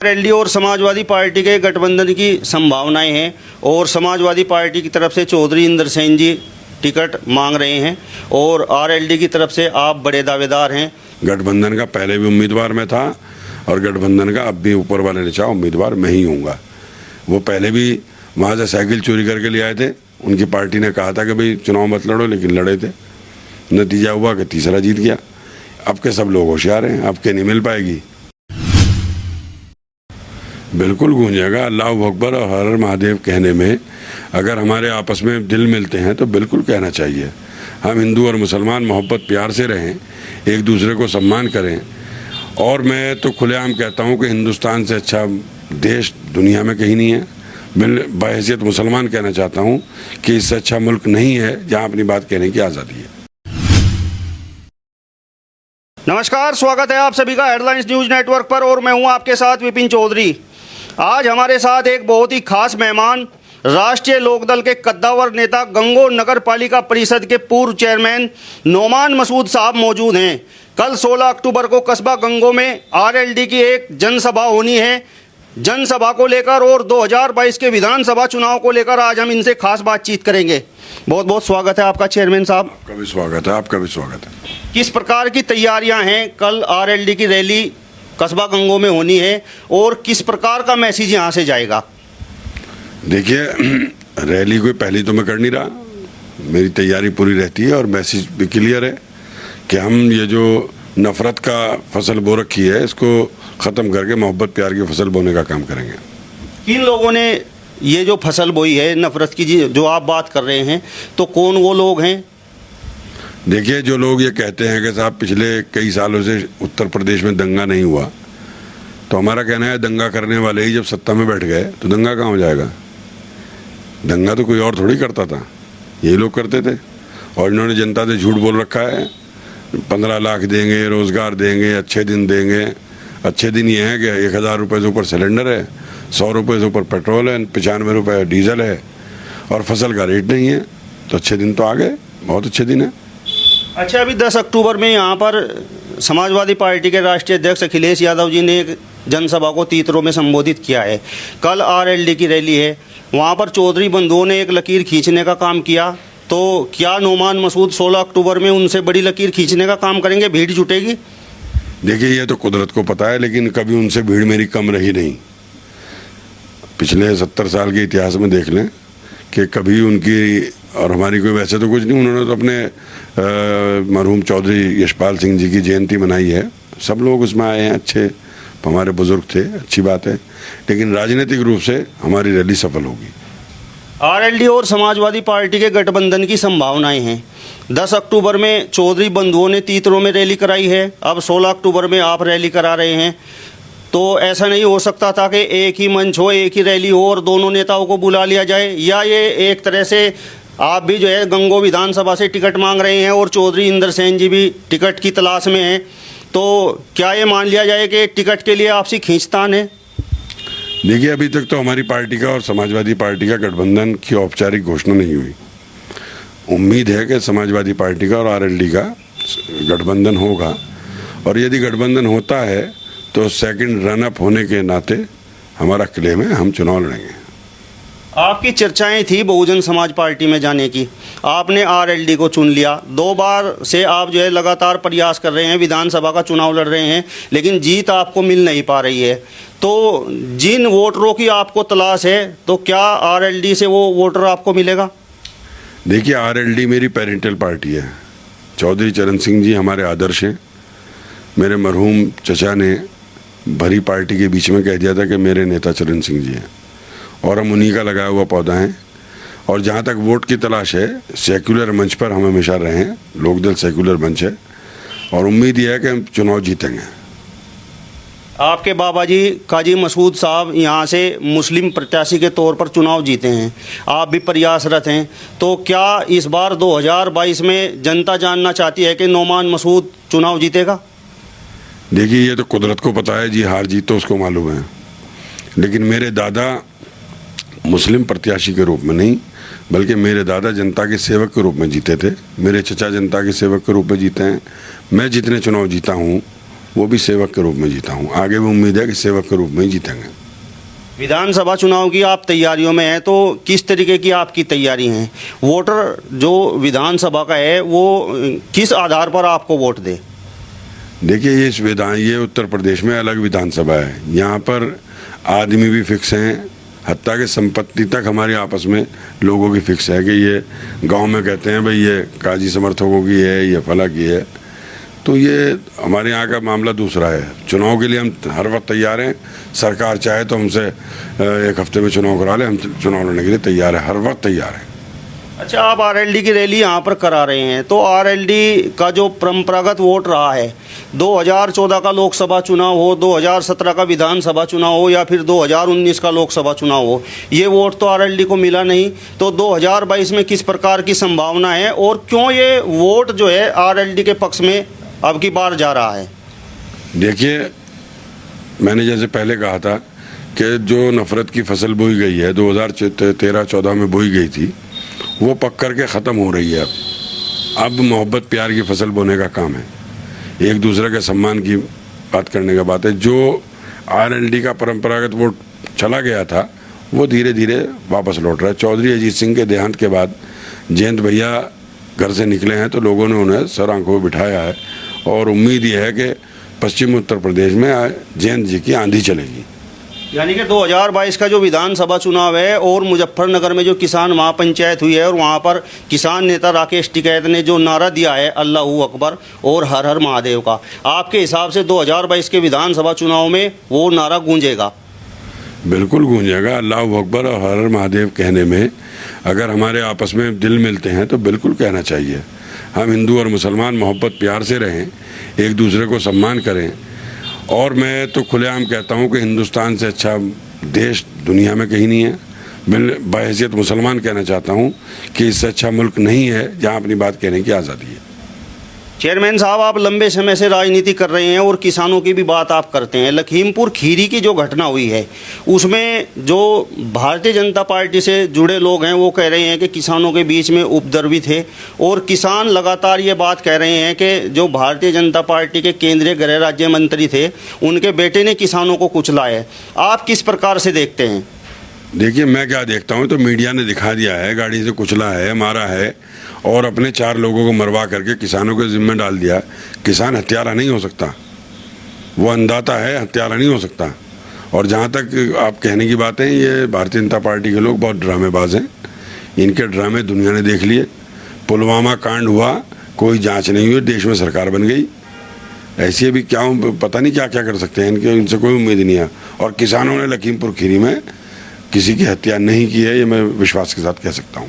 RLD और Samajwadi party के गठबंधन की संभावनाएं हैं और समाजवादी पार्टी की तरफ से चौधरी इंदर सेन जी टिकट मांग रहे हैं और आरएलडी की तरफ से आप बड़े दावेदार हैं। गठबंधन का पहले भी उम्मीदवार मैं था और गठबंधन का अब भी ऊपर वाले ने चाहा उम्मीदवार मैं ही हूँगा। वो पहले भी वहाँ से साइकिल चोरी करके ले आए थे, उनकी पार्टी ने कहा था कि भाई चुनाव मत लड़ो, लेकिन लड़े थे। नतीजा हुआ कि तीसरा जीत गया। अब के सब लोग होशियार हैं, अब के नहीं मिल पाएगी। बिल्कुल गूंजेगा अल्लाह अकबर और हर हर महादेव कहने में। अगर हमारे आपस में दिल मिलते हैं तो बिल्कुल कहना चाहिए। हम हिंदू और मुसलमान मोहब्बत प्यार से रहें, एक दूसरे को सम्मान करें। और मैं तो खुलेआम कहता हूं कि हिंदुस्तान से अच्छा देश दुनिया में कहीं नहीं है। मैं बहैसियत मुसलमान कहना चाहता हूं कि इससे अच्छा मुल्क नहीं है जहां अपनी बात कहने की आज़ादी है। नमस्कार, स्वागत है आप सभी का हेडलाइंस न्यूज नेटवर्क पर और मैं हूं आपके साथ विपिन चौधरी। आज हमारे साथ एक बहुत ही खास मेहमान, राष्ट्रीय लोकदल के कद्दावर नेता, गंगोह नगर पालिका परिषद के पूर्व चेयरमैन नोमान मसूद साहब मौजूद हैं। कल 16 अक्टूबर को कस्बा गंगोह में आरएलडी की एक जनसभा होनी है। जनसभा को लेकर और 2022 के विधानसभा चुनाव को लेकर आज हम इनसे खास बातचीत करेंगे। बहुत बहुत स्वागत है आपका चेयरमैन साहब। आपका भी स्वागत है, आपका भी स्वागत है। किस प्रकार की तैयारियां हैं? कल आरएलडी की रैली कस्बा गंगोह में होनी है और किस प्रकार का मैसेज यहाँ से जाएगा? देखिए, रैली कोई पहली तो मैं कर नहीं रहा, मेरी तैयारी पूरी रहती है और मैसेज भी क्लियर है कि हम ये जो नफ़रत का फसल बो रखी है इसको ख़त्म करके मोहब्बत प्यार की फसल बोने का काम करेंगे। किन लोगों ने ये जो फसल बोई है नफ़रत की जो आप बात कर रहे हैं, तो कौन वो लोग हैं? देखिए, जो लोग ये कहते हैं कि साहब पिछले कई सालों से उत्तर प्रदेश में दंगा नहीं हुआ, तो हमारा कहना है दंगा करने वाले ही जब सत्ता में बैठ गए तो दंगा कहाँ हो जाएगा। दंगा तो कोई और थोड़ी करता था, यही लोग करते थे। और इन्होंने जनता से झूठ बोल रखा है, 15 लाख देंगे, रोज़गार देंगे, अच्छे दिन देंगे। अच्छे दिन ये हैं कि 1000 रुपये से ऊपर सिलेंडर है, 100 रुपये से ऊपर पेट्रोल है, 95 रुपये डीजल है और फसल का रेट नहीं है। तो अच्छे दिन तो आ गए, बहुत अच्छे दिन है। अच्छा, अभी 10 अक्टूबर में यहाँ पर समाजवादी पार्टी के राष्ट्रीय अध्यक्ष अखिलेश यादव जी ने एक जनसभा को तीतरों में संबोधित किया है। कल आरएलडी की रैली है, वहाँ पर चौधरी बंधुओं ने एक लकीर खींचने का काम किया। तो क्या नोमान मसूद 16 अक्टूबर में उनसे बड़ी लकीर खींचने का काम करेंगे? भीड़ जुटेगी? देखिए, ये तो कुदरत को पता है, लेकिन कभी उनसे भीड़ मेरी कम रही नहीं। पिछले 70 साल के इतिहास में देख लें कि कभी उनकी और हमारी कोई वैसे तो कुछ नहीं। उन्होंने तो अपने मरहूम चौधरी यशपाल सिंह जी की जयंती मनाई है, सब लोग उसमें आए हैं, अच्छे हमारे बुजुर्ग थे, अच्छी बात है। लेकिन राजनीतिक रूप से हमारी रैली सफल होगी। आरएलडी और समाजवादी पार्टी के गठबंधन की संभावनाएं हैं। 10 अक्टूबर में चौधरी बंधुओं ने तीतरों में रैली कराई है, अब 16 अक्टूबर में आप रैली करा रहे हैं। तो ऐसा नहीं हो सकता था कि एक ही मंच हो, एक ही रैली हो और दोनों नेताओं को बुला लिया जाए? या ये एक तरह से आप भी जो है गंगोह विधानसभा से टिकट मांग रहे हैं और चौधरी इंदर सेन जी भी टिकट की तलाश में हैं, तो क्या ये मान लिया जाए कि टिकट के लिए आपसी खींचतान है? देखिए, अभी तक तो हमारी पार्टी का और समाजवादी पार्टी का गठबंधन की औपचारिक घोषणा नहीं हुई। उम्मीद है कि समाजवादी पार्टी का और आरएलडी का गठबंधन होगा और यदि गठबंधन होता है तो सेकंड रन अप होने के नाते हमारा क्लेम है, हम चुनाव लड़ेंगे। आपकी चर्चाएं थी बहुजन समाज पार्टी में जाने की, आपने आरएलडी को चुन लिया। 2 बार से आप जो है लगातार प्रयास कर रहे हैं, विधानसभा का चुनाव लड़ रहे हैं, लेकिन जीत आपको मिल नहीं पा रही है। तो जिन वोटरों की आपको तलाश है, तो क्या आरएलडी से वो वोटर आपको मिलेगा? देखिए, आरएलडी मेरी पेरेंटल पार्टी है। चौधरी चरण सिंह जी हमारे आदर्श हैं। मेरे मरहूम चचा ने भरी पार्टी के बीच में कह दिया था कि मेरे नेता चरण सिंह जी हैं और हम उन्हीं का लगाया हुआ पौधा हैं। और जहाँ तक वोट की तलाश है, सेक्युलर मंच पर हम हमेशा रहे हैं। लोकदल सेक्युलर मंच है और उम्मीद यह है कि हम चुनाव जीतेंगे। आपके बाबा जी काजी मसूद साहब यहाँ से मुस्लिम प्रत्याशी के तौर पर चुनाव जीते हैं, आप भी प्रयासरत हैं। तो क्या इस बार 2022 में जनता जानना चाहती है कि नोमान मसूद चुनाव जीतेगा? देखिए, ये तो कुदरत को पता है जी, हार जीत तो उसको मालूम है। लेकिन मेरे दादा मुस्लिम प्रत्याशी के रूप में नहीं, बल्कि मेरे दादा जनता के सेवक के रूप में जीते थे। मेरे चचा जनता के सेवक के रूप में जीते हैं। मैं जितने चुनाव जीता हूँ वो भी सेवक के रूप में जीता हूँ। आगे भी उम्मीद है कि सेवक के रूप में ही जीतेंगे। विधानसभा चुनाव की आप तैयारियों में हैं, तो किस तरीके की आपकी तैयारी हैं? वोटर जो विधानसभा का है वो किस आधार पर आपको वोट दे? देखिए ये उत्तर प्रदेश में अलग विधानसभा है। यहाँ पर आदमी भी फिक्स हैं, हत्या की संपत्ति तक हमारे आपस में लोगों की फिक्स है कि ये गांव में कहते हैं भाई ये काजी समर्थकों की है, ये फला की है। तो ये हमारे यहाँ का मामला दूसरा है। चुनाव के लिए हम हर वक्त तैयार हैं। सरकार चाहे तो हमसे एक हफ्ते में चुनाव करा ले, हम चुनाव लड़ने के लिए तैयार हैं, हर वक्त तैयार हैं। अच्छा, आप आरएलडी की रैली यहाँ पर करा रहे हैं, तो आरएलडी का जो परंपरागत वोट रहा है, 2014 का लोकसभा चुनाव हो, 2017 का विधानसभा चुनाव हो या फिर 2019 का लोकसभा चुनाव हो, ये वोट तो आरएलडी को मिला नहीं। तो 2022 में किस प्रकार की संभावना है और क्यों ये वोट जो है आरएलडी के पक्ष में अब की बार जा रहा है? देखिए, मैंने जैसे पहले कहा था कि जो नफरत की फसल बोई गई है 2013-14 में बोई गई थी, वो पक करके ख़त्म हो रही है। अब मोहब्बत प्यार की फसल बोने का काम है, एक दूसरे के सम्मान की बात करने का बात है। जो आरएलडी का परंपरागत वोट चला गया था वो धीरे धीरे वापस लौट रहा है। चौधरी अजीत सिंह के देहांत के बाद जयंत भैया घर से निकले हैं तो लोगों ने उन्हें सर आंखों में बिठाया है और उम्मीद ये है कि पश्चिमी उत्तर प्रदेश में जयंत जी की आंधी चलेगी। यानी कि 2022 का जो विधानसभा चुनाव है और मुजफ्फरनगर में जो किसान महापंचायत हुई है और वहाँ पर किसान नेता राकेश टिकैत ने जो नारा दिया है अल्लाहू अकबर और हर हर महादेव का, आपके हिसाब से 2022 के विधानसभा चुनाव में वो नारा गूंजेगा? बिल्कुल गूंजेगा। अल्लाहू अकबर और हर हर महादेव कहने में अगर हमारे आपस में दिल मिलते हैं तो बिल्कुल कहना चाहिए। हम हिंदू और मुसलमान मोहब्बत प्यार से रहें, एक दूसरे को सम्मान करें। और मैं तो खुलेआम कहता हूँ कि हिंदुस्तान से अच्छा देश दुनिया में कहीं नहीं है। मैं बहैसियत मुसलमान कहना चाहता हूँ कि इससे अच्छा मुल्क नहीं है जहाँ अपनी बात कहने की आज़ादी है। चेयरमैन साहब, आप लंबे समय से राजनीति कर रहे हैं और किसानों की भी बात आप करते हैं। लखीमपुर खीरी की जो घटना हुई है उसमें जो भारतीय जनता पार्टी से जुड़े लोग हैं वो कह रहे हैं कि किसानों के बीच में उपद्रवी थे और किसान लगातार ये बात कह रहे हैं कि जो भारतीय जनता पार्टी के केंद्रीय गृह राज्य मंत्री थे उनके बेटे ने किसानों को कुचला है। आप किस प्रकार से देखते हैं? देखिए, मैं क्या देखता हूँ तो मीडिया ने दिखा दिया है, गाड़ी से कुचला है, मारा है और अपने 4 लोगों को मरवा करके किसानों के जिम्मे डाल दिया। किसान हत्यारा नहीं हो सकता, वो अंधाता है, हत्यारा नहीं हो सकता। और जहाँ तक आप कहने की बात है, ये भारतीय जनता पार्टी के लोग बहुत ड्रामेबाज हैं। इनके ड्रामे दुनिया ने देख लिए। पुलवामा कांड हुआ, कोई जांच नहीं हुई, देश में सरकार बन गई। ऐसी अभी क्या पता नहीं क्या क्या कर सकते हैं, इनसे कोई उम्मीद नहीं है। और किसानों ने लखीमपुर खीरी में किसी की हत्या नहीं की है, ये मैं विश्वास के साथ कह सकता हूँ।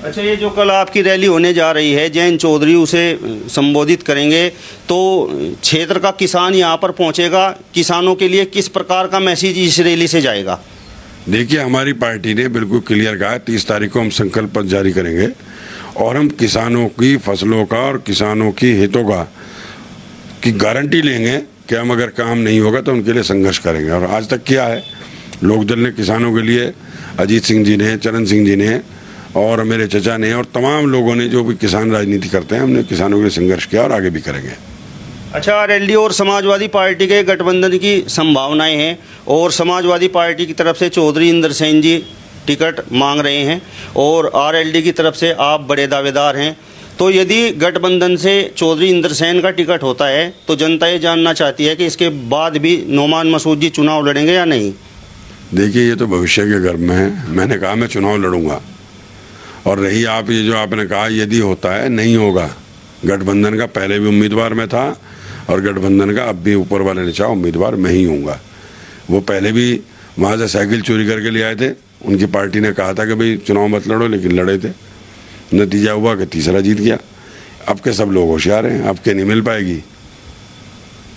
अच्छा, ये जो कल आपकी रैली होने जा रही है, जयंत चौधरी उसे संबोधित करेंगे, तो क्षेत्र का किसान यहाँ पर पहुँचेगा, किसानों के लिए किस प्रकार का मैसेज इस रैली से जाएगा? देखिए, हमारी पार्टी ने बिल्कुल क्लियर कहा है 30 तारीख को हम संकल्प पत्र जारी करेंगे और हम किसानों की फसलों का और किसानों की हितों का की गारंटी लेंगे कि हम अगर काम नहीं होगा तो उनके लिए संघर्ष करेंगे। और आज तक किया है लोकदल ने किसानों के लिए, अजीत सिंह जी ने, चरण सिंह जी ने और मेरे चचा ने और तमाम लोगों ने जो भी किसान राजनीति करते हैं, हमने किसानों के लिए संघर्ष किया और आगे भी करेंगे। अच्छा, आरएलडी और समाजवादी पार्टी के गठबंधन की संभावनाएं हैं और समाजवादी पार्टी की तरफ से चौधरी इंद्र सेन जी टिकट मांग रहे हैं और आरएलडी की तरफ से आप बड़े दावेदार हैं। तो यदि गठबंधन से चौधरी इंद्र सेन का टिकट होता है तो जनता ये जानना चाहती है कि इसके बाद भी नोमान मसूद जी चुनाव लड़ेंगे या नहीं? देखिए, ये तो भविष्य के गर्भ में है। मैंने कहा मैं चुनाव लड़ूंगा। और रही आप ये जो आपने कहा यदि होता है, नहीं होगा। गठबंधन का पहले भी उम्मीदवार मैं था और गठबंधन का अब भी ऊपर वाले ने चाहा उम्मीदवार मैं ही हूँगा। वो पहले भी वहाँ से साइकिल चोरी करके ले आए थे, उनकी पार्टी ने कहा था कि भाई चुनाव मत लड़ो, लेकिन लड़े थे। नतीजा हुआ कि तीसरा जीत गया। अब के सब लोग होशियार हैं, अब के नहीं मिल पाएगी।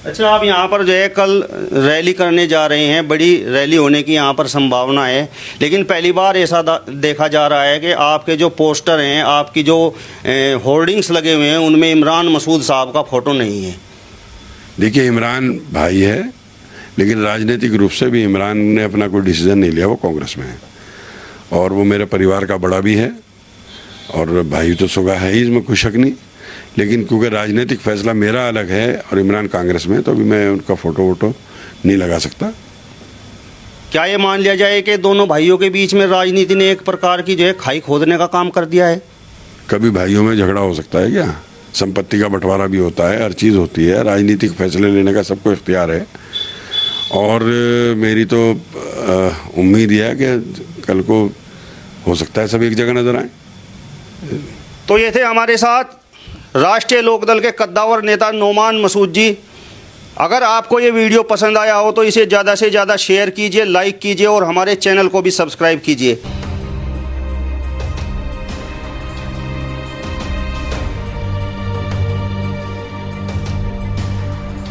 अच्छा, आप यहाँ पर जो है कल रैली करने जा रहे हैं, बड़ी रैली होने की यहाँ पर संभावना है, लेकिन पहली बार ऐसा देखा जा रहा है कि आपके जो पोस्टर हैं, आपकी जो होर्डिंग्स लगे हुए हैं, उनमें इमरान मसूद साहब का फ़ोटो नहीं है। देखिए, इमरान भाई है, लेकिन राजनीतिक रूप से भी इमरान ने अपना कोई डिसीजन नहीं लिया। वो कांग्रेस में है और वो मेरे परिवार का बड़ा भी है और भाई तो सुगा है ही, इसमें कोई शक नहीं। लेकिन क्योंकि राजनीतिक फैसला मेरा अलग है और इमरान कांग्रेस में, तो अभी मैं उनका फ़ोटो वोटो नहीं लगा सकता। क्या ये मान लिया जाए कि दोनों भाइयों के बीच में राजनीति ने एक प्रकार की जो है खाई खोदने का काम कर दिया है? कभी भाइयों में झगड़ा हो सकता है क्या? संपत्ति का बंटवारा भी होता है, हर चीज़ होती है, राजनीतिक फैसले लेने का सबको इख्तियार है। और मेरी तो उम्मीद है कि कल को हो सकता है सब एक जगह नजर आए। तो ये थे हमारे साथ राष्ट्रीय लोकदल के कद्दावर नेता नोमान मसूद जी। अगर आपको ये वीडियो पसंद आया हो तो इसे ज़्यादा से ज़्यादा शेयर कीजिए, लाइक कीजिए और हमारे चैनल को भी सब्सक्राइब कीजिए।